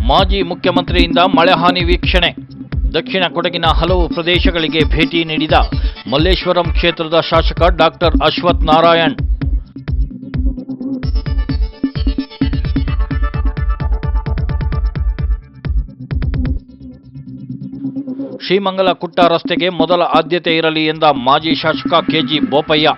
ಮಾಜಿ ಮುಖ್ಯಮಂತ್ರಿಯಿಂದ ಮಳೆ ಹಾನಿ ವೀಕ್ಷಣೆ. ದಕ್ಷಿಣ ಕೊಡಗಿನ ಹಲವು ಪ್ರದೇಶಗಳಿಗೆ ಭೇಟಿ ನೀಡಿದ ಮಲ್ಲೇಶ್ವರಂ ಕ್ಷೇತ್ರದ ಶಾಸಕ ಡಾಕ್ಟರ್ ಅಶ್ವಥ್ ನಾರಾಯಣ್. ಶ್ರೀಮಂಗಲ ಕುಟ್ಟ ರಸ್ತೆಗೆ ಮೊದಲ ಆದ್ಯತೆ ಇರಲಿ ಎಂದ ಮಾಜಿ ಶಾಸಕ ಕೆಜಿ ಬೋಪಯ್ಯ.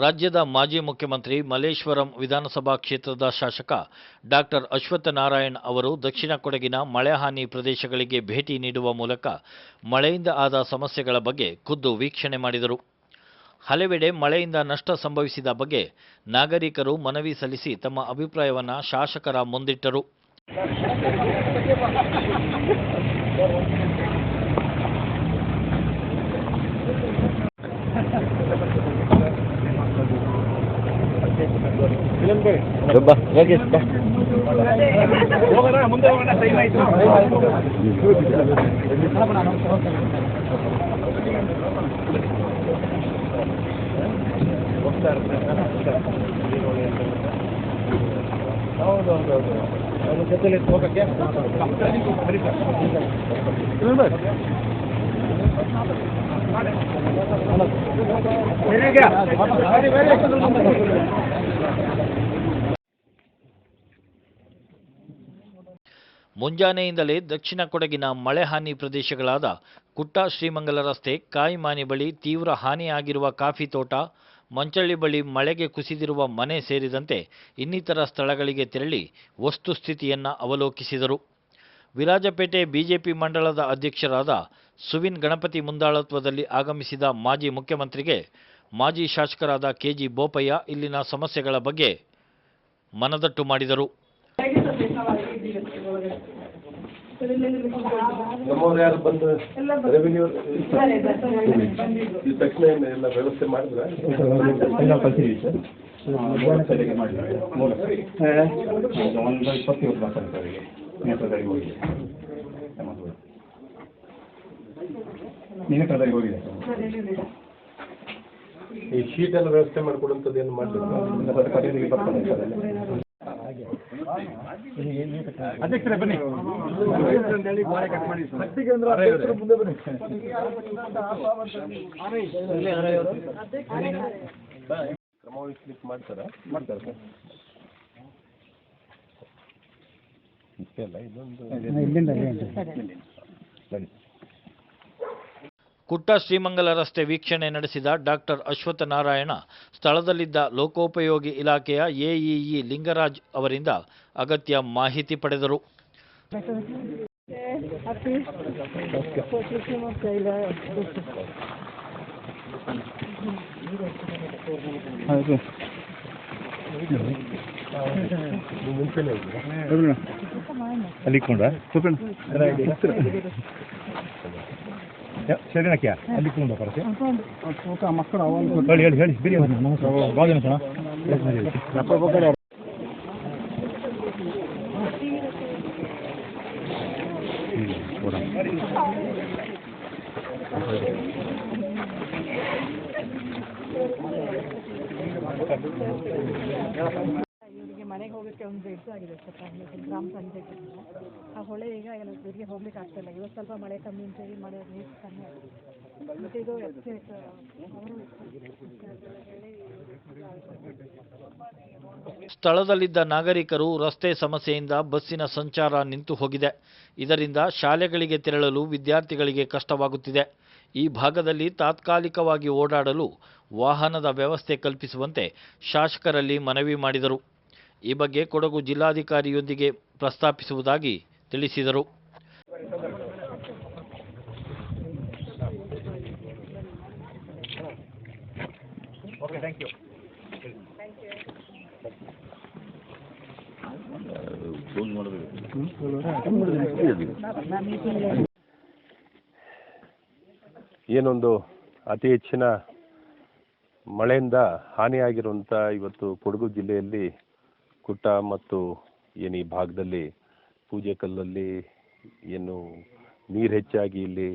ರಾಜ್ಯದ ಮಾಜಿ ಮುಖ್ಯಮಂತ್ರಿ ಮಲ್ಲೇಶ್ವರಂ ವಿಧಾನಸಭಾ ಕ್ಷೇತ್ರದ ಶಾಸಕ ಡಾಕ್ಟರ್ ಅಶ್ವಥ್ ನಾರಾಯಣ್ ಅವರು ದಕ್ಷಿಣ ಕೊಡಗಿನ ಮಳೆ ಹಾನಿ ಪ್ರದೇಶಗಳಿಗೆ ಭೇಟಿ ನೀಡುವ ಮೂಲಕ ಮಳೆಯಿಂದ ಆದ ಸಮಸ್ಯೆಗಳ ಬಗ್ಗೆ ಖುದ್ದು ವೀಕ್ಷಣೆ ಮಾಡಿದರು. ಹಲವೆಡೆ ಮಳೆಯಿಂದ ನಷ್ಟ ಸಂಭವಿಸಿದ ಬಗ್ಗೆ ನಾಗರಿಕರು ಮನವಿ ಸಲ್ಲಿಸಿ ತಮ್ಮ ಅಭಿಪ್ರಾಯವನ್ನು ಶಾಸಕರ ಮುಂದಿಟ್ಟರು. ಮುಂಜಾನೆಯಿಂದಲೇ ದಕ್ಷಿಣ ಕೊಡಗಿನ ಮಳೆ ಹಾನಿ ಪ್ರದೇಶಗಳಾದ ಕುಟ್ಟ ಶ್ರೀಮಂಗಲ ರಸ್ತೆ, ಕಾಯಿಮಾನಿ ಬಳಿ ತೀವ್ರ ಹಾನಿಯಾಗಿರುವ ಕಾಫಿ ತೋಟ, ಮಂಚಳ್ಳಿ ಬಳಿ ಮಳೆಗೆ ಕುಸಿದಿರುವ ಮನೆ ಸೇರಿದಂತೆ ಇನ್ನಿತರ ಸ್ಥಳಗಳಿಗೆ ತೆರಳಿ ವಸ್ತುಸ್ಥಿತಿಯನ್ನು ಅವಲೋಕಿಸಿದರು. ವಿರಾಜಪೇಟೆ ಬಿಜೆಪಿ ಮಂಡಳದ ಅಧ್ಯಕ್ಷರಾದ ಸುವಿನ್ ಗಣಪತಿ ಮುಂದಾಳತ್ವದಲ್ಲಿ ಆಗಮಿಸಿದ ಮಾಜಿ ಮುಖ್ಯಮಂತ್ರಿಗೆ ಮಾಜಿ ಶಾಸಕರಾದ ಕೆಜಿ ಬೋಪಯ್ಯ ಇಲ್ಲಿನ ಸಮಸ್ಯೆಗಳ ಬಗ್ಗೆ ಮನದಟ್ಟು ಮಾಡಿದರು. ನಮ್ಮವ್ರು ಯಾರು ಬಂದು ರೆವಿನ್ಯೂ ಈ ತಕ್ಷಣ ಎಲ್ಲ ವ್ಯವಸ್ಥೆ ಮಾಡಿದ್ರೆ ಕಲ್ತೀವಿ ಸರ್. ಈ ಶೀಟ್ ಎಲ್ಲ ವ್ಯವಸ್ಥೆ ಮಾಡ್ಕೊಡುವಂಥದ್ದು ಏನು ಮಾಡಲಿಲ್ಲ. ಅಧ್ಯಕ್ಷರೇ ಬನ್ನಿ. ಕ್ರಮ ವಹಿಸ್ಲಿಕ್ಕೆ ಮಾಡ್ತಾರೆ ಸರ್. ಕುಟ್ಟ ಶ್ರೀಮಂಗಲ ರಸ್ತೆ ವೀಕ್ಷಣೆ ನಡೆಸಿದ ಡಾಕ್ಟರ್ ಅಶ್ವಥ್ ನಾರಾಯಣ ಸ್ಥಳದಲ್ಲಿದ್ದ ಲೋಕೋಪಯೋಗಿ ಇಲಾಖೆಯ ಎಇಇ ಲಿಂಗರಾಜ್ ಅವರಿಂದ ಅಗತ್ಯ ಮಾಹಿತಿ ಪಡೆದರು. ಸರಿನಕ್ಯಾ ಅಲ್ಲಿ ಬರುತ್ತೆ ಮಕ್ಕಳು ಹೇಳಿ ಹೇಳಿ ಹೇಳಿ ಬಿರಿ ಇವರಿಗೆ ಮನೆಗೆ ಹೋಗೋಕ್ಕೆ ಒಂದು ಆಗಿದೆ ಸರ್. ಗ್ರಾಮ ಪಂಚಾಯತ್ ಆ ಹೊಳೆ ಈಗ ಇವರಿಗೆ ಹೋಗ್ಲಿಕ್ಕೆ ಆಗ್ತಾಯಿಲ್ಲ. ಇವತ್ತು ಸ್ವಲ್ಪ ಮಳೆ ಕಮ್ಮಿ ಅಂತೇಳಿ ಮಳೆ ನೀರು ಕಮ್ಮಿ ಆಗಿದೆ. ಮತ್ತು ಇದು ಸ್ಥಳದಲ್ಲಿದ್ದ ನಾಗರಿಕರು ರಸ್ತೆ ಸಮಸ್ಯೆಯಿಂದ ಬಸ್ಸಿನ ಸಂಚಾರ ನಿಂತು ಹೋಗಿದೆ. ಇದರಿಂದ ಶಾಲೆಗಳಿಗೆ ತೆರಳಲು ವಿದ್ಯಾರ್ಥಿಗಳಿಗೆ ಕಷ್ಟವಾಗುತ್ತಿದೆ. ಈ ಭಾಗದಲ್ಲಿ ತಾತ್ಕಾಲಿಕವಾಗಿ ಓಡಾಡಲು ವಾಹನದ ವ್ಯವಸ್ಥೆ ಕಲ್ಪಿಸುವಂತೆ ಶಾಸಕರಲ್ಲಿ ಮನವಿ ಮಾಡಿದರು. ಈ ಬಗ್ಗೆ ಕೊಡಗು ಜಿಲ್ಲಾಧಿಕಾರಿಯೊಂದಿಗೆ ಪ್ರಸ್ತಾಪಿಸುವುದಾಗಿ ತಿಳಿಸಿದರು. ಏನೊಂದು ಅತಿ ಹೆಚ್ಚಿನ ಮಳೆಯಿಂದ ಹಾನಿಯಾಗಿರುವಂಥ ಇವತ್ತು ಕೊಡಗು ಜಿಲ್ಲೆಯಲ್ಲಿ ಕುಟ್ಟ ಮತ್ತು ಏನು ಈ ಭಾಗದಲ್ಲಿ ಪೂಜೆ ಕಲ್ಲಲ್ಲಿ ಏನು ನೀರು ಹೆಚ್ಚಾಗಿ ಇಲ್ಲಿ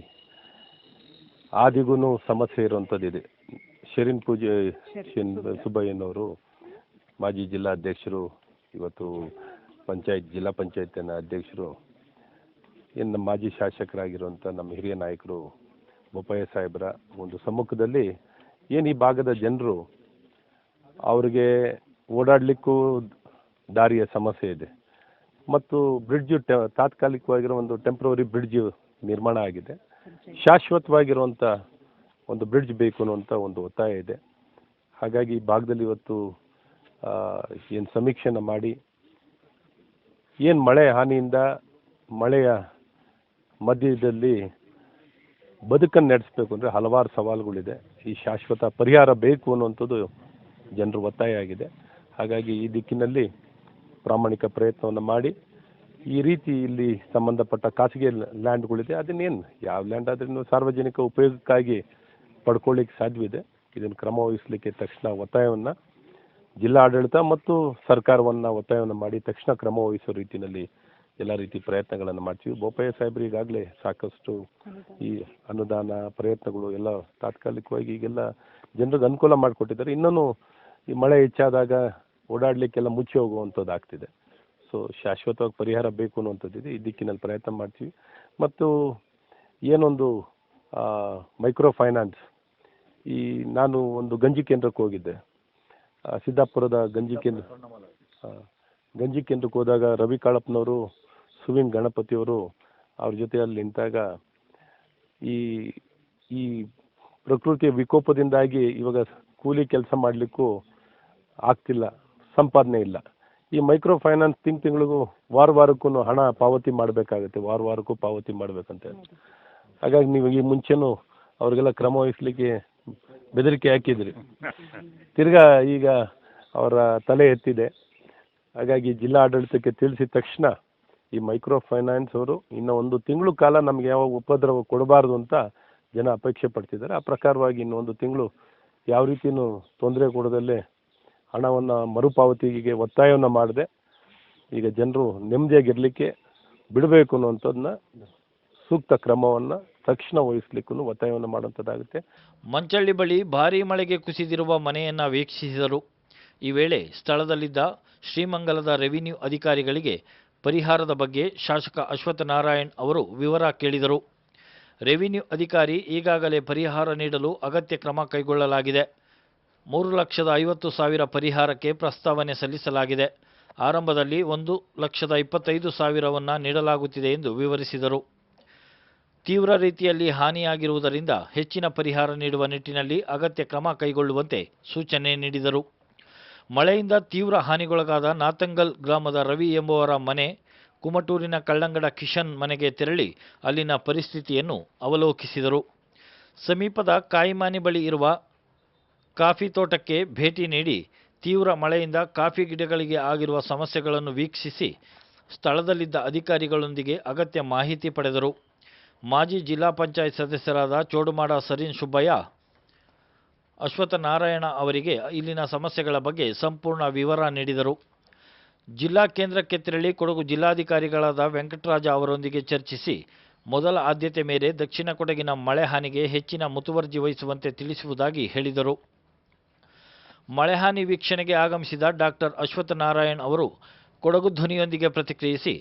ಆದಿಗೂ ಸಮಸ್ಯೆ ಇರುವಂಥದ್ದಿದೆ. ಶರೀನ್ ಪೂಜೆ ಸುಬ್ಬಯ್ಯನವರು ಮಾಜಿ ಜಿಲ್ಲಾಧ್ಯಕ್ಷರು, ಇವತ್ತು ಜಿಲ್ಲಾ ಪಂಚಾಯತಿನ ಅಧ್ಯಕ್ಷರು, ಇನ್ನು ಮಾಜಿ ಶಾಸಕರಾಗಿರುವಂಥ ನಮ್ಮ ಹಿರಿಯ ನಾಯಕರು ಬೋಪಯ್ಯ ಸಾಹೇಬರ ಒಂದು ಸಮ್ಮುಖದಲ್ಲಿ ಏನು ಈ ಭಾಗದ ಜನರು ಅವರಿಗೆ ಓಡಾಡಲಿಕ್ಕೂ ದಾರಿಯ ಸಮಸ್ಯೆ ಇದೆ ಮತ್ತು ಬ್ರಿಡ್ಜು ತಾತ್ಕಾಲಿಕವಾಗಿರೋ ಒಂದು ಟೆಂಪ್ರವರಿ ಬ್ರಿಡ್ಜ್ ನಿರ್ಮಾಣ ಆಗಿದೆ. ಶಾಶ್ವತವಾಗಿರುವಂಥ ಒಂದು ಬ್ರಿಡ್ಜ್ ಬೇಕು ಅನ್ನುವಂಥ ಒಂದು ಒತ್ತಾಯ ಇದೆ. ಹಾಗಾಗಿ ಈ ಭಾಗದಲ್ಲಿ ಇವತ್ತು ಏನು ಸಮೀಕ್ಷೆನ ಮಾಡಿ ಏನು ಮಳೆ ಹಾನಿಯಿಂದ ಮಳೆಯ ಮಧ್ಯದಲ್ಲಿ ಬದುಕನ್ನು ನಡೆಸಬೇಕು ಅಂದರೆ ಹಲವಾರು ಸವಾಲುಗಳಿದೆ. ಈ ಶಾಶ್ವತ ಪರಿಹಾರ ಬೇಕು ಅನ್ನುವಂಥದ್ದು ಜನರ ಒತ್ತಾಯ ಆಗಿದೆ. ಹಾಗಾಗಿ ಈ ದಿಕ್ಕಿನಲ್ಲಿ ಪ್ರಾಮಾಣಿಕ ಪ್ರಯತ್ನವನ್ನು ಮಾಡಿ ಈ ರೀತಿ ಇಲ್ಲಿ ಸಂಬಂಧಪಟ್ಟ ಖಾಸಗಿ ಲ್ಯಾಂಡ್ಗಳಿದೆ, ಅದನ್ನೇನು ಯಾವ ಲ್ಯಾಂಡ್ ಆದ್ರೂ ಸಾರ್ವಜನಿಕ ಉಪಯೋಗಕ್ಕಾಗಿ ಪಡ್ಕೊಳ್ಳಿಕ್ಕೆ ಸಾಧ್ಯವಿದೆ. ಇದನ್ನು ಕ್ರಮ ವಹಿಸಲಿಕ್ಕೆ ತಕ್ಷಣ ಒತ್ತಾಯವನ್ನು ಜಿಲ್ಲಾಡಳಿತ ಮತ್ತು ಸರ್ಕಾರವನ್ನು ಒತ್ತಾಯವನ್ನು ಮಾಡಿ ತಕ್ಷಣ ಕ್ರಮ ವಹಿಸೋ ರೀತಿಯಲ್ಲಿ ಎಲ್ಲ ರೀತಿ ಪ್ರಯತ್ನಗಳನ್ನು ಮಾಡ್ತೀವಿ. ಬೋಪಯ್ಯ ಸಾಹೇಬರು ಈಗಾಗಲೇ ಸಾಕಷ್ಟು ಈ ಅನುದಾನ ಪ್ರಯತ್ನಗಳು ಎಲ್ಲ ತಾತ್ಕಾಲಿಕವಾಗಿ ಈಗೆಲ್ಲ ಜನರಿಗೆ ಅನುಕೂಲ ಮಾಡಿಕೊಟ್ಟಿದ್ದಾರೆ. ಇನ್ನೂ ಈ ಮಳೆ ಹೆಚ್ಚಾದಾಗ ಓಡಾಡಲಿಕ್ಕೆಲ್ಲ ಮುಚ್ಚಿ ಹೋಗುವಂಥದ್ದು ಆಗ್ತಿದೆ. ಸೊ ಶಾಶ್ವತವಾಗಿ ಪರಿಹಾರ ಬೇಕು ಅನ್ನುವಂಥದ್ದಿದೆ. ಈ ದಿಕ್ಕಿನಲ್ಲಿ ಪ್ರಯತ್ನ ಮಾಡ್ತೀವಿ. ಮತ್ತು ಏನೊಂದು ಮೈಕ್ರೋ ಫೈನಾನ್ಸ್, ಈ ನಾನು ಒಂದು ಗಂಜಿ ಕೇಂದ್ರಕ್ಕೆ ಹೋಗಿದ್ದೆ, ಸಿದ್ದಾಪುರದ ಗಂಜಿ ಕೇಂದ್ರಕ್ಕೆ ಹೋದಾಗ ರವಿ ಕಾಳಪ್ಪನವರು, ಸುವಿನ್ ಗಣಪತಿಯವರು ಅವ್ರ ಜೊತೆ ಅಲ್ಲಿ ನಿಂತಾಗ ಈ ಪ್ರಕೃತಿಯ ವಿಕೋಪದಿಂದಾಗಿ ಇವಾಗ ಕೂಲಿ ಕೆಲಸ ಮಾಡಲಿಕ್ಕೂ ಆಗ್ತಿಲ್ಲ, ಸಂಪಾದನೆ ಇಲ್ಲ. ಈ ಮೈಕ್ರೋ ಫೈನಾನ್ಸ್ ತಿಂಗಳಿಗೂ ವಾರಕ್ಕೂ ಹಣ ಪಾವತಿ ಮಾಡಬೇಕಾಗುತ್ತೆ, ವಾರಕ್ಕೂ ಪಾವತಿ ಮಾಡಬೇಕಂತೆ. ಹಾಗಾಗಿ ನೀವು ಈ ಮುಂಚೆನೂ ಅವ್ರಿಗೆಲ್ಲ ಕ್ರಮ ವಹಿಸಲಿಕ್ಕೆ ಬೆದರಿಕೆ ಹಾಕಿದ್ರಿ, ತಿರ್ಗಾ ಈಗ ಅವರ ತಲೆ ಎತ್ತಿದೆ. ಹಾಗಾಗಿ ಜಿಲ್ಲಾ ಆಡಳಿತಕ್ಕೆ ತಿಳಿಸಿದ ತಕ್ಷಣ ಈ ಮೈಕ್ರೋ ಫೈನಾನ್ಸ್ ಅವರು ಇನ್ನು 1 ತಿಂಗಳು ಕಾಲ ನಮಗೆ ಯಾವ ಉಪದ್ರವ ಕೊಡಬಾರ್ದು ಅಂತ ಜನ ಅಪೇಕ್ಷೆ ಪಡ್ತಿದ್ದಾರೆ. ಆ ಪ್ರಕಾರವಾಗಿ ಇನ್ನು 1 ತಿಂಗಳು ಯಾವ ರೀತಿಯೂ ತೊಂದರೆ ಕೊಡದಲ್ಲೇ ಹಣವನ್ನು ಮರುಪಾವತಿಗೆ ಒತ್ತಾಯವನ್ನು ಮಾಡಿದೆ. ಈಗ ಜನರು ನೆಮ್ಮದಿಯಾಗಿರಲಿಕ್ಕೆ ಬಿಡಬೇಕು ಅನ್ನುವಂಥದ್ದನ್ನ ಸೂಕ್ತ ಕ್ರಮವನ್ನು ತಕ್ಷಣ ವಹಿಸಲಿಕ್ಕೂ ಒತ್ತಾಯವನ್ನು ಮಾಡುವಂಥದ್ದಾಗುತ್ತೆ. ಮಂಚಳ್ಳಿ ಬಳಿ ಭಾರೀ ಮಳೆಗೆ ಕುಸಿದಿರುವ ಮನೆಯನ್ನು ವೀಕ್ಷಿಸಿದರು. ಈ ವೇಳೆ ಸ್ಥಳದಲ್ಲಿದ್ದ ಶ್ರೀಮಂಗಲದ ರೆವಿನ್ಯೂ ಅಧಿಕಾರಿಗಳಿಗೆ ಪರಿಹಾರದ ಬಗ್ಗೆ ಶಾಸಕ ಅಶ್ವತ್ಥನಾರಾಯಣ್ ಅವರು ವಿವರ ಕೇಳಿದರು. ರೆವಿನ್ಯೂ ಅಧಿಕಾರಿ ಈಗಾಗಲೇ ಪರಿಹಾರ ನೀಡಲು ಅಗತ್ಯ ಕ್ರಮ ಕೈಗೊಳ್ಳಲಾಗಿದೆ. 3,50,000 ಪರಿಹಾರಕ್ಕೆ ಪ್ರಸ್ತಾವನೆ ಸಲ್ಲಿಸಲಾಗಿದೆ. ಆರಂಭದಲ್ಲಿ 1,25,000 ನೀಡಲಾಗುತ್ತಿದೆ ಎಂದು ವಿವರಿಸಿದರು. ತೀವ್ರ ರೀತಿಯಲ್ಲಿ ಹಾನಿಯಾಗಿರುವುದರಿಂದ ಹೆಚ್ಚಿನ ಪರಿಹಾರ ನೀಡುವ ನಿಟ್ಟಿನಲ್ಲಿ ಅಗತ್ಯ ಕ್ರಮ ಕೈಗೊಳ್ಳುವಂತೆ ಸೂಚನೆ ನೀಡಿದರು. ಮಳೆಯಿಂದ ತೀವ್ರ ಹಾನಿಗೊಳಗಾದ ನಾತಂಗಲ್ ಗ್ರಾಮದ ರವಿ ಎಂಬುವರ ಮನೆ, ಕುಮಟೂರಿನ ಕಳ್ಳಂಗಡ ಕಿಶನ್ ಮನೆಗೆ ತೆರಳಿ ಅಲ್ಲಿನ ಪರಿಸ್ಥಿತಿಯನ್ನು ಅವಲೋಕಿಸಿದರು. ಸಮೀಪದ ಕಾಯಿಮಾನಿ ಬಳಿ ಇರುವ ಕಾಫಿ ತೋಟಕ್ಕೆ ಭೇಟಿ ನೀಡಿ ತೀವ್ರ ಮಳೆಯಿಂದ ಕಾಫಿ ಗಿಡಗಳಿಗೆ ಆಗಿರುವ ಸಮಸ್ಯೆಗಳನ್ನು ವೀಕ್ಷಿಸಿ ಸ್ಥಳದಲ್ಲಿದ್ದ ಅಧಿಕಾರಿಗಳೊಂದಿಗೆ ಅಗತ್ಯ ಮಾಹಿತಿ ಪಡೆದರು. ಮಾಜಿ ಜಿಲ್ಲಾ ಪಂಚಾಯತ್ ಸದಸ್ಯರಾದ ಚೋಡುಮಾಡ ಸರೀನ್ ಸುಬ್ಬಯ್ಯ ಅಶ್ವತ್ಥನಾರಾಯಣ ಅವರಿಗೆ ಇಲ್ಲಿನ ಸಮಸ್ಯೆಗಳ ಬಗ್ಗೆ ಸಂಪೂರ್ಣ ವಿವರ ನೀಡಿದರು. ಜಿಲ್ಲಾ ಕೇಂದ್ರಕ್ಕೆ ತೆರಳಿ ಕೊಡಗು ಜಿಲ್ಲಾಧಿಕಾರಿಗಳಾದ ವೆಂಕಟರಾಜ ಅವರೊಂದಿಗೆ ಚರ್ಚಿಸಿ ಮೊದಲ ಆದ್ಯತೆ ಮೇಲೆ ದಕ್ಷಿಣ ಕೊಡಗಿನ ಮಳೆ ಹಾನಿಗೆ ಹೆಚ್ಚಿನ ಮುತುವರ್ಜಿ ವಹಿಸುವಂತೆ ತಿಳಿಸುವುದಾಗಿ ಹೇಳಿದರು. ಮಳೆ ಹಾನಿ ವೀಕ್ಷಣೆಗೆ ಆಗಮಿಸಿದ ಡಾಕ್ಟರ್ ಅಶ್ವತ್ಥನಾರಾಯಣ್ ಅವರು ಕೊಡಗು ಧ್ವನಿಯೊಂದಿಗೆ ಪ್ರತಿಕ್ರಿಯಿಸಿ,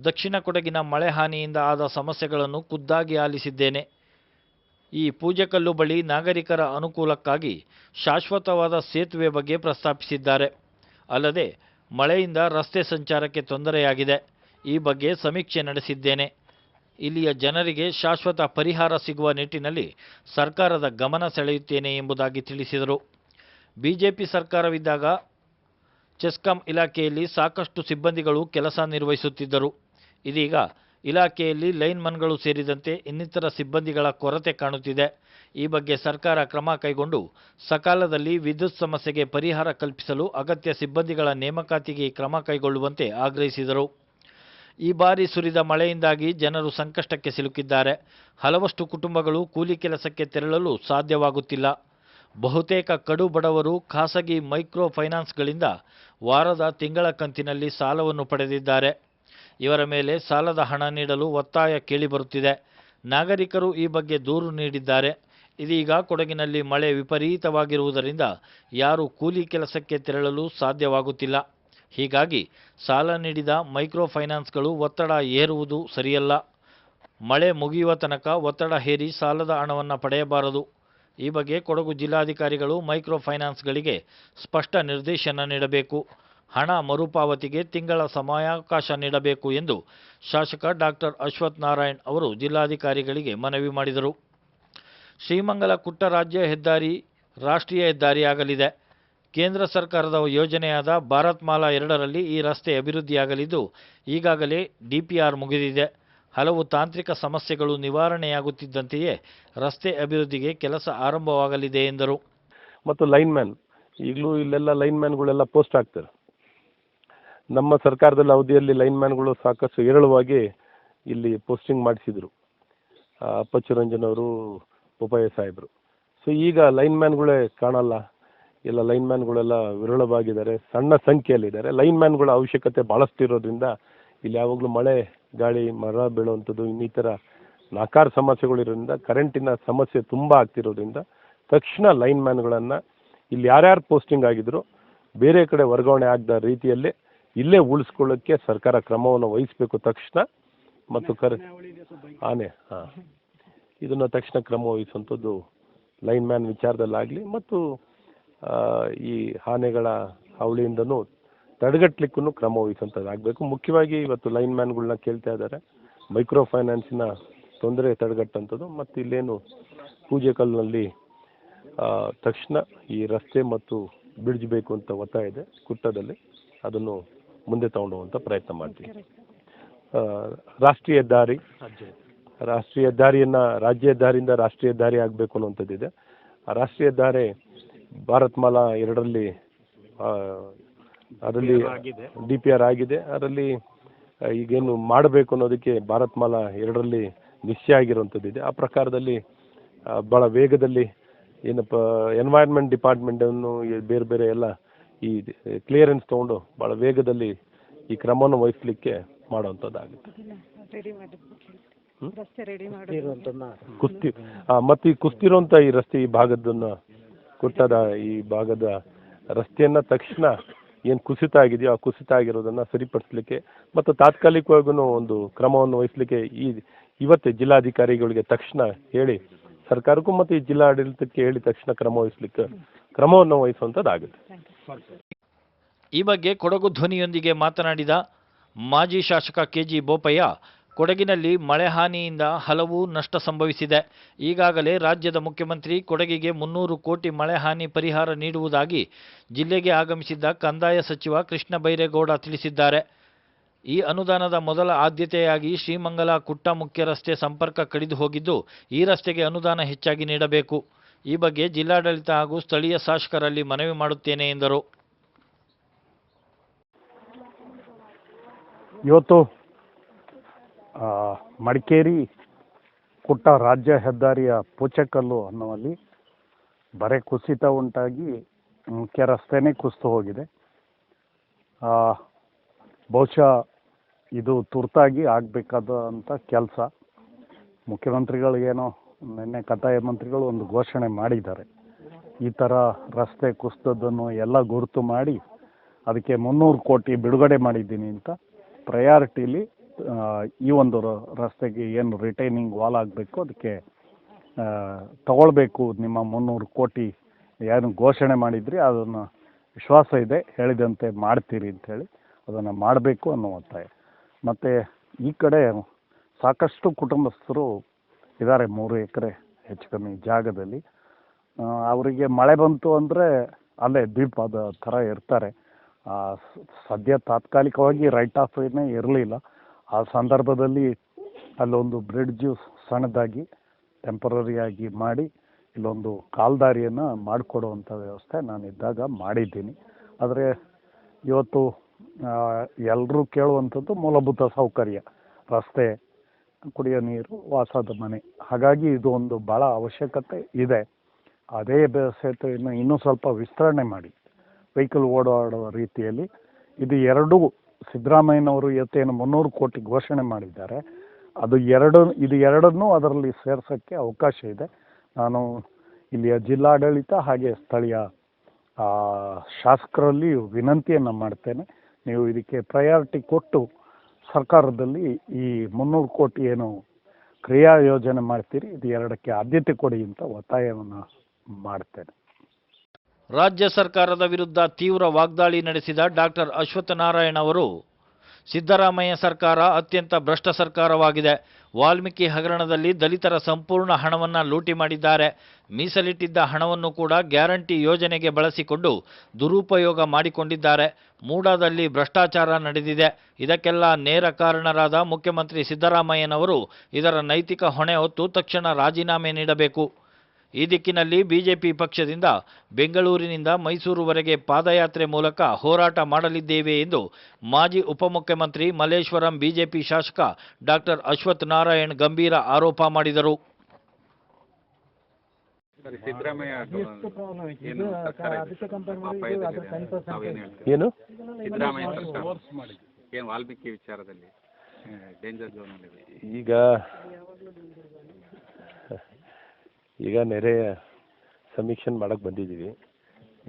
ದಕ್ಷಿಣ ಕೊಡಗಿನ ಮಳೆ ಹಾನಿಯಿಂದ ಆದ ಸಮಸ್ಯೆಗಳನ್ನು ಖುದ್ದಾಗಿ ಆಲಿಸಿದ್ದೇನೆ. ಈ ಪೂಜೆಕಲ್ಲು ಬಳಿ ನಾಗರಿಕರ ಅನುಕೂಲಕ್ಕಾಗಿ ಶಾಶ್ವತವಾದ ಸೇತುವೆ ಬಗ್ಗೆ ಪ್ರಸ್ತಾಪಿಸಿದ್ದಾರೆ. ಅಲ್ಲದೆ ಮಳೆಯಿಂದ ರಸ್ತೆ ಸಂಚಾರಕ್ಕೆ ತೊಂದರೆಯಾಗಿದೆ. ಈ ಬಗ್ಗೆ ಸಮೀಕ್ಷೆ ನಡೆಸಿದ್ದೇನೆ. ಇಲ್ಲಿಯ ಜನರಿಗೆ ಶಾಶ್ವತ ಪರಿಹಾರ ಸಿಗುವ ನಿಟ್ಟಿನಲ್ಲಿ ಸರ್ಕಾರದ ಗಮನ ಸೆಳೆಯುತ್ತೇನೆ ಎಂಬುದಾಗಿ ತಿಳಿಸಿದರು. ಬಿಜೆಪಿ ಸರ್ಕಾರವಿದ್ದಾಗ ಚೆಸ್ಕಾಂ ಇಲಾಖೆಯಲ್ಲಿ ಸಾಕಷ್ಟು ಸಿಬ್ಬಂದಿಗಳು ಕೆಲಸ ನಿರ್ವಹಿಸುತ್ತಿದ್ದರು. ಇದೀಗ ಇಲಾಖೆಯಲ್ಲಿ ಲೈನ್ಮನ್ಗಳು ಸೇರಿದಂತೆ ಇನ್ನಿತರ ಸಿಬ್ಬಂದಿಗಳ ಕೊರತೆ ಕಾಣುತ್ತಿದೆ. ಈ ಬಗ್ಗೆ ಸರ್ಕಾರ ಕ್ರಮ ಕೈಗೊಂಡು ಸಕಾಲದಲ್ಲಿ ವಿದ್ಯುತ್ ಸಮಸ್ಯೆಗೆ ಪರಿಹಾರ ಕಲ್ಪಿಸಲು ಅಗತ್ಯ ಸಿಬ್ಬಂದಿಗಳ ನೇಮಕಾತಿಗೆ ಕ್ರಮ ಕೈಗೊಳ್ಳುವಂತೆ ಆಗ್ರಹಿಸಿದರು. ಈ ಬಾರಿ ಸುರಿದ ಮಳೆಯಿಂದಾಗಿ ಜನರು ಸಂಕಷ್ಟಕ್ಕೆ ಸಿಲುಕಿದ್ದಾರೆ. ಹಲವಷ್ಟು ಕುಟುಂಬಗಳು ಕೂಲಿ ಕೆಲಸಕ್ಕೆ ತೆರಳಲು ಸಾಧ್ಯವಾಗುತ್ತಿಲ್ಲ. ಬಹುತೇಕ ಕಡು ಬಡವರು ಖಾಸಗಿ ಮೈಕ್ರೋ ಫೈನಾನ್ಸ್ಗಳಿಂದ ವಾರದ ತಿಂಗಳ ಕಂತಿನಲ್ಲಿ ಸಾಲವನ್ನು ಪಡೆದಿದ್ದಾರೆ. ಇವರ ಮೇಲೆ ಸಾಲದ ಹಣ ನೀಡಲು ಒತ್ತಾಯ ಕೇಳಿಬರುತ್ತಿದೆ. ನಾಗರಿಕರು ಈ ಬಗ್ಗೆ ದೂರು ನೀಡಿದ್ದಾರೆ. ಇದೀಗ ಕೊಡಗಿನಲ್ಲಿ ಮಳೆ ವಿಪರೀತವಾಗಿರುವುದರಿಂದ ಯಾರೂ ಕೂಲಿ ಕೆಲಸಕ್ಕೆ ತೆರಳಲು ಸಾಧ್ಯವಾಗುತ್ತಿಲ್ಲ. ಹೀಗಾಗಿ ಸಾಲ ನೀಡಿದ ಮೈಕ್ರೋ ಫೈನಾನ್ಸ್ಗಳು ಒತ್ತಡ ಹೇರುವುದು ಸರಿಯಲ್ಲ. ಮಳೆ ಮುಗಿಯುವ ತನಕ ಒತ್ತಡ ಹೇರಿ ಸಾಲದ ಹಣವನ್ನು ಪಡೆಯಬಾರದು. ಈ ಬಗ್ಗೆ ಕೊಡಗು ಜಿಲ್ಲಾಧಿಕಾರಿಗಳು ಮೈಕ್ರೋ ಫೈನಾನ್ಸ್ಗಳಿಗೆ ಸ್ಪಷ್ಟ ನಿರ್ದೇಶನ ನೀಡಬೇಕು. ಹಣ ಮರುಪಾವತಿಗೆ ತಿಂಗಳ ಸಮಯಾವಕಾಶ ನೀಡಬೇಕು ಎಂದು ಶಾಸಕ ಡಾಕ್ಟರ್ ಅಶ್ವಥ್ ನಾರಾಯಣ್ ಅವರು ಜಿಲ್ಲಾಧಿಕಾರಿಗಳಿಗೆ ಮನವಿ ಮಾಡಿದರು. ಶ್ರೀಮಂಗಲ ಕುಟ್ಟ ರಾಜ್ಯ ಹೆದ್ದಾರಿ ರಾಷ್ಟ್ರೀಯ ಹೆದ್ದಾರಿಯಾಗಲಿದೆ. ಕೇಂದ್ರ ಸರ್ಕಾರದ ಯೋಜನೆಯಾದ ಭಾರತ್ ಮಾಲಾ 2ರಲ್ಲಿ ಈ ರಸ್ತೆ ಅಭಿವೃದ್ಧಿಯಾಗಲಿದ್ದು, ಈಗಾಗಲೇ ಡಿಪಿಆರ್ ಮುಗಿದಿದೆ. ಹಲವು ತಾಂತ್ರಿಕ ಸಮಸ್ಯೆಗಳು ನಿವಾರಣೆಯಾಗುತ್ತಿದ್ದಂತೆಯೇ ರಸ್ತೆ ಅಭಿವೃದ್ಧಿಗೆ ಕೆಲಸ ಆರಂಭವಾಗಲಿದೆ ಎಂದರು. ಮತ್ತು ಲೈನ್ಮ್ಯಾನ್ ಈಗಲೂ ಇಲ್ಲೆಲ್ಲ ಲೈನ್ಮ್ಯಾನ್ಗಳೆಲ್ಲ ಪೋಸ್ಟ್ ಆಗ್ತಾರೆ. ನಮ್ಮ ಸರ್ಕಾರದಲ್ಲಿ ಅವಧಿಯಲ್ಲಿ ಲೈನ್ಮ್ಯಾನ್ಗಳು ಸಾಕಷ್ಟು ಹೇರಳವಾಗಿ ಇಲ್ಲಿ ಪೋಸ್ಟಿಂಗ್ ಮಾಡಿಸಿದರು. ಅಪ್ಪಚ್ಚುರಂಜನ್ ಅವರು, ಉಪಾಯ ಸಾಹೇಬರು. ಸೊ ಈಗ ಲೈನ್ಮ್ಯಾನ್ಗಳೇ ಕಾಣಲ್ಲ. ಎಲ್ಲ ಲೈನ್ಮ್ಯಾನ್ಗಳೆಲ್ಲ ವಿರಳವಾಗಿದ್ದಾರೆ, ಸಣ್ಣ ಸಂಖ್ಯೆಯಲ್ಲಿದ್ದಾರೆ. ಲೈನ್ಮ್ಯಾನ್ಗಳ ಅವಶ್ಯಕತೆ ಭಾಳಷ್ಟು ಇರೋದ್ರಿಂದ ಇಲ್ಲಿ ಯಾವಾಗಲೂ ಮಳೆ, ಗಾಳಿ, ಮರ ಬೀಳುವಂಥದ್ದು ಇನ್ನಿತರ ನಾಕಾರ ಸಮಸ್ಯೆಗಳಿರೋದ್ರಿಂದ, ಕರೆಂಟಿನ ಸಮಸ್ಯೆ ತುಂಬ ಆಗ್ತಿರೋದ್ರಿಂದ ತಕ್ಷಣ ಲೈನ್ಮ್ಯಾನ್ಗಳನ್ನು ಇಲ್ಲಿ ಯಾರ್ಯಾರು ಪೋಸ್ಟಿಂಗ್ ಆಗಿದ್ರು ಬೇರೆ ಕಡೆ ವರ್ಗಾವಣೆ ಆಗದ ರೀತಿಯಲ್ಲಿ ಇಲ್ಲೇ ಉಳಿಸ್ಕೊಳ್ಳೋಕ್ಕೆ ಸರ್ಕಾರ ಕ್ರಮವನ್ನು ವಹಿಸಬೇಕು ತಕ್ಷಣ. ಮತ್ತು ಇದನ್ನು ತಕ್ಷಣ ಕ್ರಮ ವಹಿಸುವಂಥದ್ದು ಲೈನ್ಮ್ಯಾನ್ ವಿಚಾರದಲ್ಲಾಗಲಿ ಮತ್ತು ಈ ಆನೆಗಳ ಹಾವಳಿಯಿಂದನೂ ತಡೆಗಟ್ಟಲಿಕ್ಕೂ ಕ್ರಮ ವಹಿಸುವಂಥದ್ದು ಆಗಬೇಕು. ಮುಖ್ಯವಾಗಿ ಇವತ್ತು ಲೈನ್ಮ್ಯಾನ್ಗಳನ್ನ ಕೇಳ್ತಾ ಇದ್ದಾರೆ ಮೈಕ್ರೋ ಫೈನಾನ್ಸಿನ ತೊಂದರೆ ತಡೆಗಟ್ಟಂಥದ್ದು. ಮತ್ತು ಇಲ್ಲೇನು ಪೂಜೆಕಲ್ನಲ್ಲಿ ತಕ್ಷಣ ಈ ರಸ್ತೆ ಮತ್ತು ಬ್ರಿಡ್ಜ್ ಬೇಕು ಅಂತ ಒತ್ತಾಯ ಇದೆ ಕುಟ್ಟದಲ್ಲಿ, ಅದನ್ನು ಮುಂದೆ ತಗೊಂಡೋಗುವಂಥ ಪ್ರಯತ್ನ ಮಾಡ್ತೀವಿ. ರಾಷ್ಟ್ರೀಯ ಹೆದ್ದಾರಿಯನ್ನು ರಾಜ್ಯ ಹೆದ್ದಾರಿಯಿಂದ ರಾಷ್ಟ್ರೀಯ ಹೆದ್ದಾರಿ ಆಗಬೇಕು ಅನ್ನುವಂಥದ್ದಿದೆ. ಆ ರಾಷ್ಟ್ರೀಯ ಹೆದ್ದಾರಿ ಭಾರತ್ ಮಾಲಾ 2ರಲ್ಲಿ ಅದರಲ್ಲಿ DPR ಆಗಿದೆ. ಅದರಲ್ಲಿ ಈಗೇನು ಮಾಡಬೇಕು ಅನ್ನೋದಕ್ಕೆ ಭಾರತ್ ಮಾಲಾ 2ರಲ್ಲಿ ನಿಶ್ಚಯ ಆಗಿರುವಂಥದ್ದಿದೆ. ಆ ಪ್ರಕಾರದಲ್ಲಿ ಭಾಳ ವೇಗದಲ್ಲಿ ಏನಪ್ಪ ಎನ್ವೈರ್ಮೆಂಟ್ ಡಿಪಾರ್ಟ್ಮೆಂಟನ್ನು ಬೇರೆ ಬೇರೆ ಎಲ್ಲ ಈ ಕ್ಲಿಯರೆನ್ಸ್ ತೊಗೊಂಡು ಭಾಳ ವೇಗದಲ್ಲಿ ಈ ಕ್ರಮವನ್ನು ವಹಿಸಲಿಕ್ಕೆ ಮಾಡುವಂಥದ್ದಾಗುತ್ತೆ. ಮತ್ತು ಈ ಕುಸ್ತಿರುವಂಥ ಈ ರಸ್ತೆ, ಈ ಭಾಗದನ್ನು ಕುಟ್ಟದ ಈ ಭಾಗದ ರಸ್ತೆಯನ್ನು ತಕ್ಷಣ ಏನು ಕುಸಿತ ಆಗಿದೆಯೋ ಆ ಕುಸಿತ ಆಗಿರೋದನ್ನು ಸರಿಪಡಿಸಲಿಕ್ಕೆ ಮತ್ತು ತಾತ್ಕಾಲಿಕವಾಗೂ ಒಂದು ಕ್ರಮವನ್ನು ವಹಿಸಲಿಕ್ಕೆ ಇವತ್ತೇ ಜಿಲ್ಲಾಧಿಕಾರಿಗಳಿಗೆ ತಕ್ಷಣ ಹೇಳಿ ಸರ್ಕಾರಕ್ಕೂ ಮತ್ತು ಈ ಜಿಲ್ಲಾಡಳಿತಕ್ಕೆ ಹೇಳಿ ತಕ್ಷಣ ಕ್ರಮವನ್ನು ವಹಿಸುವಂಥದ್ದಾಗುತ್ತೆ. ಈ ಬಗ್ಗೆ ಕೊಡಗು ಧ್ವನಿಯೊಂದಿಗೆ ಮಾತನಾಡಿದ ಮಾಜಿ ಶಾಸಕ KG ಬೋಪಯ್ಯ, ಕೊಡಗಿನಲ್ಲಿ ಮಳೆ ಹಾನಿಯಿಂದ ಹಲವು ನಷ್ಟ ಸಂಭವಿಸಿದೆ. ಈಗಾಗಲೇ ರಾಜ್ಯದ ಮುಖ್ಯಮಂತ್ರಿ ಕೊಡಗಿಗೆ 300 ಕೋಟಿ ಮಳೆ ಹಾನಿ ಪರಿಹಾರ ನೀಡುವುದಾಗಿ ಜಿಲ್ಲೆಗೆ ಆಗಮಿಸಿದ್ದ ಕಂದಾಯ ಸಚಿವ ಕೃಷ್ಣ ಬೈರೇಗೌಡ ತಿಳಿಸಿದ್ದಾರೆ. ಈ ಅನುದಾನದ ಮೊದಲ ಆದ್ಯತೆಯಾಗಿ ಶ್ರೀಮಂಗಲ ಕುಟ್ಟ ಮುಖ್ಯ ರಸ್ತೆ ಸಂಪರ್ಕ ಕಡಿದು ಹೋಗಿದ್ದು, ಈ ರಸ್ತೆಗೆ ಅನುದಾನ ಹೆಚ್ಚಾಗಿ ನೀಡಬೇಕು. ಈ ಬಗ್ಗೆ ಜಿಲ್ಲಾಡಳಿತ ಹಾಗೂ ಸ್ಥಳೀಯ ಶಾಸಕರಲ್ಲಿ ಮನವಿ ಮಾಡುತ್ತೇನೆ ಎಂದರು. ಇವತ್ತು ಮಡಿಕೇರಿ ಕುಟ್ಟ ರಾಜ್ಯ ಹೆದ್ದಾರಿಯ ಪೂಚೆಕಲ್ಲು ಅನ್ನುವಲ್ಲಿ ಬರೆ ಕುಸಿತ ಉಂಟಾಗಿ ಮುಖ್ಯ ರಸ್ತೆನೇ ಕುಸಿದು ಹೋಗಿದೆ. ಬಹುಶಃ ಇದು ತುರ್ತಾಗಿ ಆಗಬೇಕಾದಂಥ ಕೆಲಸ. ಮುಖ್ಯಮಂತ್ರಿಗಳಿಗೇನೋ ನಿನ್ನೆ ಕಂದಾಯ ಮಂತ್ರಿಗಳು ಒಂದು ಘೋಷಣೆ ಮಾಡಿದ್ದಾರೆ. ಈ ಥರ ರಸ್ತೆ ಕುಸಿದದ್ದನ್ನು ಎಲ್ಲ ಗುರುತು ಮಾಡಿ ಅದಕ್ಕೆ 300 ಕೋಟಿ ಬಿಡುಗಡೆ ಮಾಡಿದ್ದೀನಿ ಅಂತ ಪ್ರಯಾರಿಟಿಲಿ ಈ ಒಂದು ರಸ್ತೆಗೆ ಏನು ರಿಟೈನಿಂಗ್ ವಾಲ್ ಆಗಬೇಕು ಅದಕ್ಕೆ ತಗೊಳ್ಬೇಕು. ನಿಮ್ಮ 300 ಕೋಟಿ ಏನು ಘೋಷಣೆ ಮಾಡಿದ್ರಿ ಅದನ್ನು ವಿಶ್ವಾಸ ಇದೆ, ಹೇಳಿದಂತೆ ಮಾಡ್ತೀರಿ ಅಂಥೇಳಿ ಅದನ್ನು ಮಾಡಬೇಕು ಅನ್ನೋ ಒತ್ತಾಯ. ಮತ್ತು ಈ ಕಡೆ ಸಾಕಷ್ಟು ಕುಟುಂಬಸ್ಥರು ಇದ್ದಾರೆ 3 ಎಕರೆ ಹೆಚ್ಚು ಕಮ್ಮಿ ಜಾಗದಲ್ಲಿ. ಅವರಿಗೆ ಮಳೆ ಬಂತು ಅಂದರೆ ಅಲ್ಲೇ ದ್ವೀಪದ ಥರ ಇರ್ತಾರೆ. ಸದ್ಯ ತಾತ್ಕಾಲಿಕವಾಗಿ ರೈಟ್ ಆಫ್ ವೇನೇ ಇರಲಿಲ್ಲ. ಆ ಸಂದರ್ಭದಲ್ಲಿ ಅಲ್ಲೊಂದು ಬ್ರಿಡ್ಜು ಸಣ್ಣದಾಗಿ ಟೆಂಪರರಿಯಾಗಿ ಮಾಡಿ ಇಲ್ಲೊಂದು ಕಾಲ್ದಾರಿಯನ್ನು ಮಾಡಿಕೊಡುವಂಥ ವ್ಯವಸ್ಥೆ ನಾನಿದ್ದಾಗ ಮಾಡಿದ್ದೀನಿ. ಆದರೆ ಇವತ್ತು ಎಲ್ಲರೂ ಕೇಳುವಂಥದ್ದು ಮೂಲಭೂತ ಸೌಕರ್ಯ, ರಸ್ತೆ, ಕುಡಿಯೋ ನೀರು, ವಾಸದ ಮನೆ. ಹಾಗಾಗಿ ಇದು ಒಂದು ಭಾಳ ಅವಶ್ಯಕತೆ ಇದೆ. ಅದೇ ಸೇತುವೆಯನ್ನು ಇನ್ನೂ ಸ್ವಲ್ಪ ವಿಸ್ತರಣೆ ಮಾಡಿ ವೆಹಿಕಲ್ ಓಡಾಡುವ ರೀತಿಯಲ್ಲಿ ಇದು ಎರಡೂ ಸಿದ್ದರಾಮಯ್ಯನವರು ಇವತ್ತೇನು 300 ಕೋಟಿ ಘೋಷಣೆ ಮಾಡಿದ್ದಾರೆ, ಇದು ಎರಡನ್ನೂ ಅದರಲ್ಲಿ ಸೇರ್ಸೋಕ್ಕೆ ಅವಕಾಶ ಇದೆ. ನಾನು ಇಲ್ಲಿಯ ಜಿಲ್ಲಾಡಳಿತ ಹಾಗೆ ಸ್ಥಳೀಯ ಶಾಸಕರಲ್ಲಿ ವಿನಂತಿಯನ್ನು ಮಾಡ್ತೇನೆ. ನೀವು ಇದಕ್ಕೆ ಪ್ರಯಾರಿಟಿ ಕೊಟ್ಟು ಸರ್ಕಾರದಲ್ಲಿ ಈ 300 ಕೋಟಿ ಏನು ಕ್ರಿಯಾ ಯೋಜನೆ ಮಾಡ್ತೀರಿ ಇದು ಎರಡಕ್ಕೆ ಆದ್ಯತೆ ಕೊಡಿ ಅಂತ ಒತ್ತಾಯವನ್ನು ಮಾಡ್ತೇನೆ. ರಾಜ್ಯ ಸರ್ಕಾರದ ವಿರುದ್ಧ ತೀವ್ರ ವಾಗ್ದಾಳಿ ನಡೆಸಿದ ಡಾಕ್ಟರ್ ಅಶ್ವತ್ಥನಾರಾಯಣ ಅವರು, ಸಿದ್ದರಾಮಯ್ಯ ಸರ್ಕಾರ ಅತ್ಯಂತ ಭ್ರಷ್ಟ ಸರ್ಕಾರವಾಗಿದೆ. ವಾಲ್ಮೀಕಿ ಹಗರಣದಲ್ಲಿ ದಲಿತರ ಸಂಪೂರ್ಣ ಹಣವನ್ನು ಲೂಟಿ ಮಾಡಿದ್ದಾರೆ. ಮೀಸಲಿಟ್ಟಿದ್ದ ಹಣವನ್ನು ಕೂಡ ಗ್ಯಾರಂಟಿ ಯೋಜನೆಗೆ ಬಳಸಿಕೊಂಡು ದುರುಪಯೋಗ ಮಾಡಿಕೊಂಡಿದ್ದಾರೆ. ಮೂಡಾದಲ್ಲಿ ಭ್ರಷ್ಟಾಚಾರ ನಡೆದಿದೆ. ಇದಕ್ಕೆಲ್ಲ ನೇರ ಕಾರಣರಾದ ಮುಖ್ಯಮಂತ್ರಿ ಸಿದ್ದರಾಮಯ್ಯನವರು ಇದರ ನೈತಿಕ ಹೊಣೆ ಹೊತ್ತು ತಕ್ಷಣ ರಾಜೀನಾಮೆ ನೀಡಬೇಕು. ಈ ದಿಕ್ಕಿನಲ್ಲಿ ಬಿಜೆಪಿ ಪಕ್ಷದಿಂದ ಬೆಂಗಳೂರಿನಿಂದ ಮೈಸೂರುವರೆಗೆ ಪಾದಯಾತ್ರೆ ಮೂಲಕ ಹೋರಾಟ ಮಾಡಲಿದ್ದೇವೆ ಎಂದು ಮಾಜಿ ಉಪಮುಖ್ಯಮಂತ್ರಿ ಮಲ್ಲೇಶ್ವರಂ ಬಿಜೆಪಿ ಶಾಸಕ ಡಾಕ್ಟರ್ ಅಶ್ವಥ್ ನಾರಾಯಣ್ ಗಂಭೀರ ಆರೋಪ ಮಾಡಿದರು. ಏನು ವಾಲ್ಮೀಕಿ ವಿಚಾರದಲ್ಲಿ ಡೇಂಜರ್ ಝೋನ್ ಈಗ ನೆರೆ ಸಮೀಕ್ಷೆ ಮಾಡಕ್ಕೆ ಬಂದಿದ್ದೀವಿ.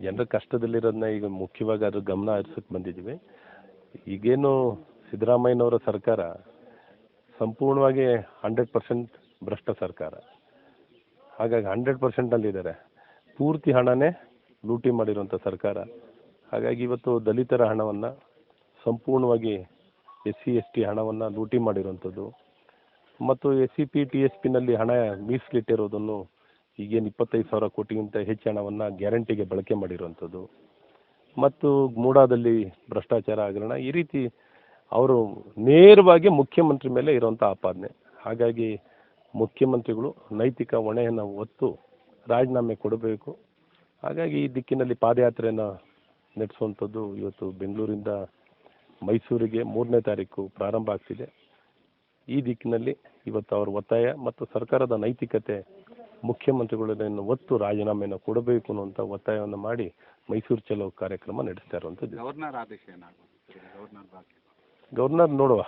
ಜನರ ಕಷ್ಟದಲ್ಲಿರೋದನ್ನ ಈಗ ಮುಖ್ಯವಾಗಿ ಅದ್ರ ಗಮನ ಹರಿಸಕ್ಕೆ ಬಂದಿದ್ದೀವಿ. ಈಗೇನು ಸಿದ್ದರಾಮಯ್ಯನವರ ಸರ್ಕಾರ ಸಂಪೂರ್ಣವಾಗಿ 100% ಭ್ರಷ್ಟ ಸರ್ಕಾರ. ಹಾಗಾಗಿ 100%ನಲ್ಲಿದ್ದಾರೆ. ಪೂರ್ತಿ ಹಣನೇ ಲೂಟಿ ಮಾಡಿರುವಂಥ ಸರ್ಕಾರ. ಹಾಗಾಗಿ ಇವತ್ತು ದಲಿತರ ಹಣವನ್ನು ಸಂಪೂರ್ಣವಾಗಿ SC/ST ಹಣವನ್ನು ಲೂಟಿ ಮಾಡಿರುವಂಥದ್ದು ಮತ್ತು SCP TSPನಲ್ಲಿ ಹಣ ಮೀಸಲಿಟ್ಟಿರೋದನ್ನು ಈಗೇನು 25,000 ಕೋಟಿಗಿಂತ ಹೆಚ್ಚು ಹಣವನ್ನು ಗ್ಯಾರಂಟಿಗೆ ಬಳಕೆ ಮಾಡಿರುವಂಥದ್ದು ಮತ್ತು ಮೂಡಾದಲ್ಲಿ ಭ್ರಷ್ಟಾಚಾರ ಹಗರಣ, ಈ ರೀತಿ ಅವರು ನೇರವಾಗಿ ಮುಖ್ಯಮಂತ್ರಿ ಮೇಲೆ ಇರುವಂಥ ಆಪಾದನೆ. ಹಾಗಾಗಿ ಮುಖ್ಯಮಂತ್ರಿಗಳು ನೈತಿಕ ಹೊಣೆಯನ್ನು ಹೊತ್ತು ರಾಜೀನಾಮೆ ಕೊಡಬೇಕು. ಹಾಗಾಗಿ ಈ ದಿಕ್ಕಿನಲ್ಲಿ ಪಾದಯಾತ್ರೆಯನ್ನು ನಡೆಸುವಂಥದ್ದು ಇವತ್ತು ಬೆಂಗಳೂರಿಂದ ಮೈಸೂರಿಗೆ 3ನೇ ತಾರೀಕು ಪ್ರಾರಂಭ ಆಗ್ತಿದೆ. ಈ ದಿಕ್ಕಿನಲ್ಲಿ ಇವತ್ತು ಅವರ ಒತ್ತಾಯ ಮತ್ತು ಸರ್ಕಾರದ ನೈತಿಕತೆ ಮುಖ್ಯಮಂತ್ರಿಗಳನ್ನು ಒತ್ತು ರಾಜೀನಾಮೆಯನ್ನು ಕೊಡಬೇಕು ಅನ್ನುವಂಥ ಒತ್ತಾಯವನ್ನು ಮಾಡಿ ಮೈಸೂರು ಚಲೋ ಕಾರ್ಯಕ್ರಮ ನಡೆಸ್ತಾ ಇರುವಂಥದ್ದು. ಗವರ್ನರ್ ನೋಡುವ,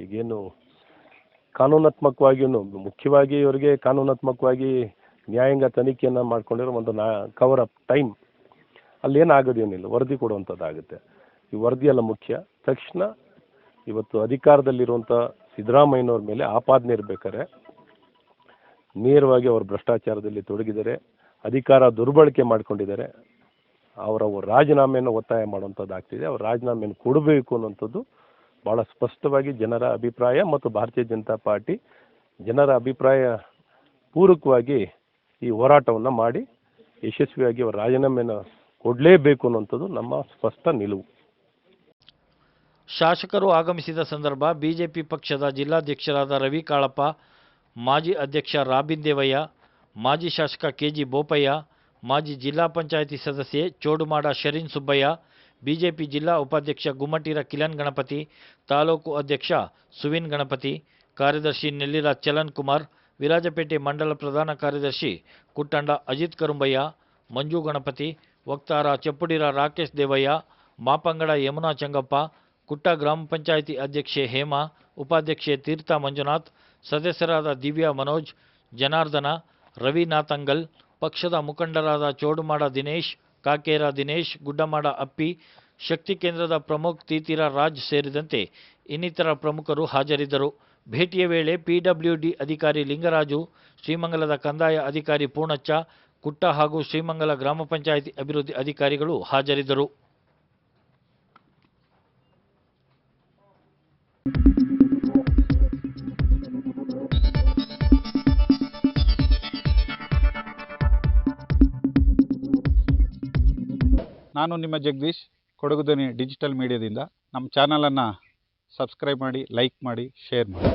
ಈಗೇನು ಕಾನೂನಾತ್ಮಕವಾಗಿಯೂ ಮುಖ್ಯವಾಗಿ ಇವರಿಗೆ ಕಾನೂನಾತ್ಮಕವಾಗಿ ನ್ಯಾಯಾಂಗ ತನಿಖೆಯನ್ನು ಮಾಡ್ಕೊಂಡಿರೋ ಒಂದು ಕವರ್ ಅಪ್ ಟೈಮ್ ಅಲ್ಲೇನಾಗೋದೇನಿಲ್ಲ, ವರದಿ ಕೊಡುವಂಥದ್ದಾಗುತ್ತೆ. ಈ ವರದಿ ಎಲ್ಲ ಮುಖ್ಯ. ತಕ್ಷಣ ಇವತ್ತು ಅಧಿಕಾರದಲ್ಲಿರುವಂಥ ಸಿದ್ದರಾಮಯ್ಯನವ್ರ ಮೇಲೆ ಆಪಾದನೆ ಇರಬೇಕಾದ್ರೆ ನೇರವಾಗಿ ಅವರು ಭ್ರಷ್ಟಾಚಾರದಲ್ಲಿ ತೊಡಗಿದ್ದಾರೆ, ಅಧಿಕಾರ ದುರ್ಬಳಕೆ ಮಾಡ್ಕೊಂಡಿದ್ದಾರೆ, ಅವರ ರಾಜೀನಾಮೆಯನ್ನು ಒತ್ತಾಯ ಮಾಡುವಂಥದ್ದಾಗ್ತಿದೆ. ಅವ್ರ ರಾಜೀನಾಮೆಯನ್ನು ಕೊಡಬೇಕು ಅನ್ನುವಂಥದ್ದು ಭಾಳ ಸ್ಪಷ್ಟವಾಗಿ ಜನರ ಅಭಿಪ್ರಾಯ ಮತ್ತು ಭಾರತೀಯ ಜನತಾ ಪಾರ್ಟಿ ಜನರ ಅಭಿಪ್ರಾಯ ಪೂರಕವಾಗಿ ಈ ಹೋರಾಟವನ್ನು ಮಾಡಿ ಯಶಸ್ವಿಯಾಗಿ ಅವರ ರಾಜೀನಾಮೆಯನ್ನು ಕೊಡಲೇಬೇಕು ಅನ್ನುವಂಥದ್ದು ನಮ್ಮ ಸ್ಪಷ್ಟ ನಿಲುವು. ಶಾಸಕರು ಆಗಮಿಸಿದ ಸಂದರ್ಭ ಬಿಜೆಪಿ ಪಕ್ಷದ ಜಿಲ್ಲಾಧ್ಯಕ್ಷರಾದ ರವಿ ಕಾಳಪ್ಪ, ಮಾಜಿ ಅಧ್ಯಕ್ಷ ರಾಬಿನ್ ದೇವಯ್ಯ, ಮಾಜಿ ಶಾಸಕ ಕೆಜಿ ಬೋಪಯ್ಯ, ಮಾಜಿ ಜಿಲ್ಲಾ ಪಂಚಾಯಿತಿ ಸದಸ್ಯೆ ಚೋಡುಮಾಡ ಶರೀನ್ ಸುಬ್ಬಯ್ಯ, ಬಿಜೆಪಿ ಜಿಲ್ಲಾ ಉಪಾಧ್ಯಕ್ಷ ಗುಮ್ಮಟಿರ ಕಿಲನ್ ಗಣಪತಿ, ತಾಲೂಕು ಅಧ್ಯಕ್ಷ ಸುವಿನ್ ಗಣಪತಿ, ಕಾರ್ಯದರ್ಶಿ ನೆಲ್ಲಿರ ಚಲನ್ ಕುಮಾರ್, ವಿರಾಜಪೇಟೆ ಮಂಡಲ ಪ್ರಧಾನ ಕಾರ್ಯದರ್ಶಿ ಕುಟ್ಟಂಡ ಅಜಿತ್ ಕರುಂಬಯ್ಯ, ಮಂಜು ಗಣಪತಿ, ವಕ್ತಾರ ಚೆಪ್ಪುಡಿರ ರಾಕೇಶ್ ದೇವಯ್ಯ, ಮಾಪಂಗಡ ಯಮುನಾ ಚಂಗಪ್ಪ, ಕುಟ್ಟ ಗ್ರಾಮ ಪಂಚಾಯಿತಿ ಅಧ್ಯಕ್ಷೆ ಹೇಮಾ, ಉಪಾಧ್ಯಕ್ಷೆ ತೀರ್ಥ ಮಂಜುನಾಥ್, ಸದಸ್ಯರಾದ ದಿವ್ಯಾ ಮನೋಜ್, ಜನಾರ್ದನ, ರವಿ ನಾತಂಗಲ್, ಪಕ್ಷದ ಮುಖಂಡರಾದ ಚೋಡುಮಾಡ ದಿನೇಶ್, ಕಾಕೇರ ದಿನೇಶ್, ಗುಡ್ಡಮಾಡ ಅಪ್ಪಿ, ಶಕ್ತಿ ಕೇಂದ್ರದ ಪ್ರಮುಖ್ ತೀತಿರ ರಾಜ್ ಸೇರಿದಂತೆ ಇನ್ನಿತರ ಪ್ರಮುಖರು ಹಾಜರಿದ್ದರು. ಭೇಟಿಯ ವೇಳೆ PWD ಅಧಿಕಾರಿ ಲಿಂಗರಾಜು, ಶ್ರೀಮಂಗಲದ ಕಂದಾಯ ಅಧಿಕಾರಿ ಪೂರ್ಣಚ್ಚ, ಕುಟ್ಟ ಹಾಗೂ ಶ್ರೀಮಂಗಲ ಗ್ರಾಮ ಪಂಚಾಯಿತಿ ಅಭಿವೃದ್ಧಿ ಅಧಿಕಾರಿಗಳು ಹಾಜರಿದ್ದರು. ನಾನು ನಿಮ್ಮ ಜಗದೀಶ್, ಕೊಡಗು ಧ್ವನಿ ಡಿಜಿಟಲ್ ಮೀಡಿಯಾದಿಂದ. ನಮ್ಮ ಚಾನಲನ್ನು ಸಬ್ಸ್ಕ್ರೈಬ್ ಮಾಡಿ, ಲೈಕ್ ಮಾಡಿ, ಶೇರ್ ಮಾಡಿ.